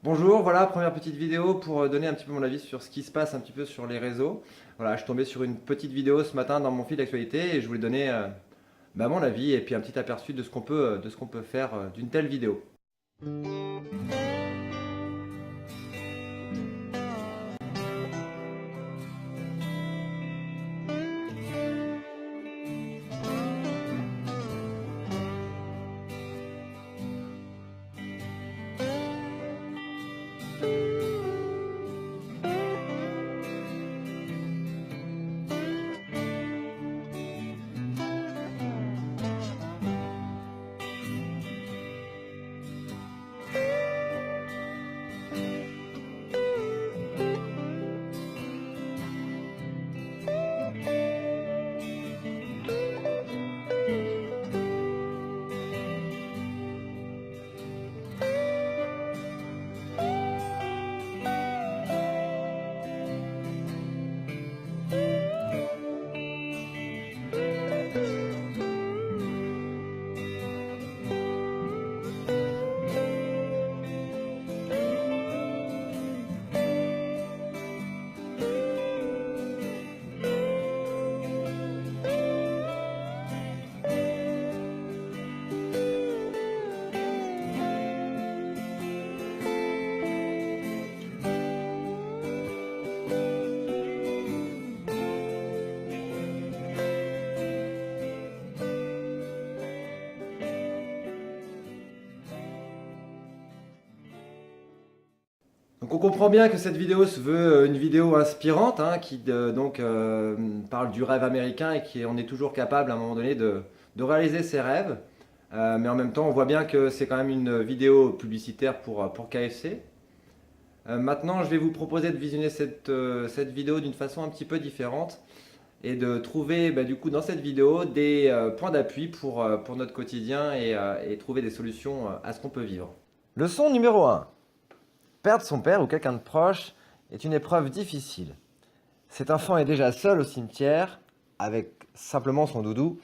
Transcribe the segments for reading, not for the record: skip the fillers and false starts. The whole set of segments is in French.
Bonjour, voilà, première petite vidéo pour donner un petit peu mon avis sur ce qui se passe un petit peu sur les réseaux. Voilà, je suis tombé sur une petite vidéo ce matin dans mon fil d'actualité et je voulais donner mon avis et puis un petit aperçu de ce qu'on peut faire d'une telle vidéo. Donc on comprend bien que cette vidéo se veut une vidéo inspirante qui parle du rêve américain et qu'on est toujours capable à un moment donné de réaliser ses rêves. Mais en même temps on voit bien que c'est quand même une vidéo publicitaire pour KFC. Maintenant je vais vous proposer de visionner cette vidéo d'une façon un petit peu différente et de trouver du coup dans cette vidéo des points d'appui pour notre quotidien et trouver des solutions à ce qu'on peut vivre. Leçon numéro 1. Perdre son père ou quelqu'un de proche est une épreuve difficile. Cet enfant est déjà seul au cimetière, avec simplement son doudou.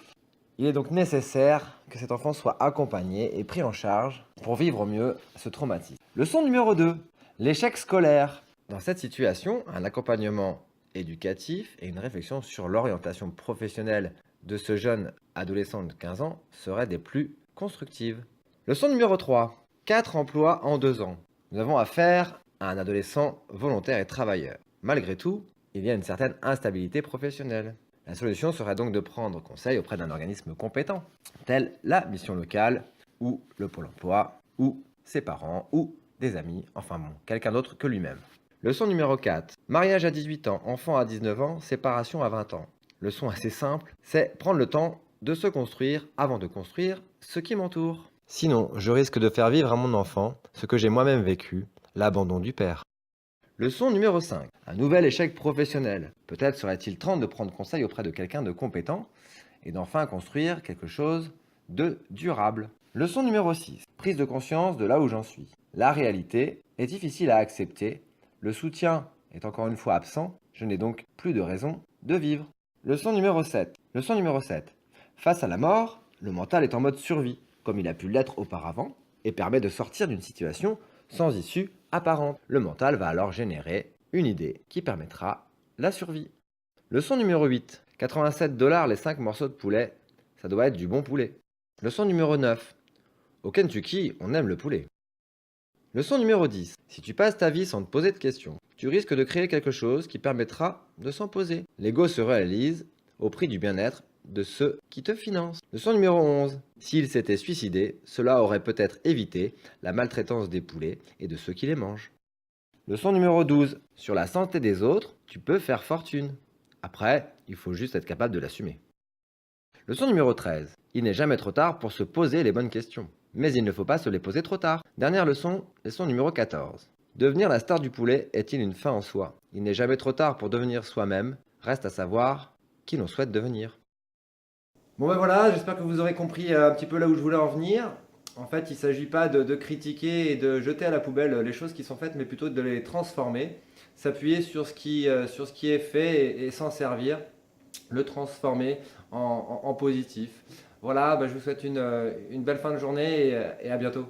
Il est donc nécessaire que cet enfant soit accompagné et pris en charge pour vivre au mieux ce traumatisme. Leçon numéro 2. L'échec scolaire. Dans cette situation, un accompagnement éducatif et une réflexion sur l'orientation professionnelle de ce jeune adolescent de 15 ans seraient des plus constructives. Leçon numéro 3. 4 emplois en 2 ans. Nous avons affaire à un adolescent volontaire et travailleur. Malgré tout, il y a une certaine instabilité professionnelle. La solution serait donc de prendre conseil auprès d'un organisme compétent, tel la mission locale, ou le pôle emploi, ou ses parents, ou des amis, enfin bon, quelqu'un d'autre que lui-même. Leçon numéro 4. Mariage à 18 ans, enfant à 19 ans, séparation à 20 ans. Leçon assez simple, c'est prendre le temps de se construire avant de construire ce qui m'entoure. Sinon, je risque de faire vivre à mon enfant ce que j'ai moi-même vécu, l'abandon du père. Leçon numéro 5. Un nouvel échec professionnel. Peut-être serait-il temps de prendre conseil auprès de quelqu'un de compétent et d'enfin construire quelque chose de durable. Leçon numéro 6. Prise de conscience de là où j'en suis. La réalité est difficile à accepter. Le soutien est encore une fois absent. Je n'ai donc plus de raison de vivre. Leçon numéro 7. Leçon numéro 7. Face à la mort, le mental est en mode survie, comme il a pu l'être auparavant, et permet de sortir d'une situation sans issue apparente. Le mental va alors générer une idée qui permettra la survie. Leçon numéro 8. 87 $ les 5 morceaux de poulet, ça doit être du bon poulet. Leçon numéro 9. Au Kentucky, on aime le poulet. Leçon numéro 10. Si tu passes ta vie sans te poser de questions, tu risques de créer quelque chose qui permettra de s'en poser. L'ego se réalise au prix du bien-être de ceux qui te financent. Leçon numéro 11. S'il s'était suicidé, cela aurait peut-être évité la maltraitance des poulets et de ceux qui les mangent. Leçon numéro 12. Sur la santé des autres, tu peux faire fortune. Après, il faut juste être capable de l'assumer. Leçon numéro 13. Il n'est jamais trop tard pour se poser les bonnes questions. Mais il ne faut pas se les poser trop tard. Dernière leçon numéro 14. Devenir la star du poulet est-il une fin en soi? Il n'est jamais trop tard pour devenir soi-même. Reste à savoir qui l'on souhaite devenir. Bon voilà, j'espère que vous aurez compris un petit peu là où je voulais en venir. En fait, il ne s'agit pas de critiquer et de jeter à la poubelle les choses qui sont faites, mais plutôt de les transformer, s'appuyer sur ce qui est fait et s'en servir, le transformer en positif. Voilà, je vous souhaite une belle fin de journée et à bientôt.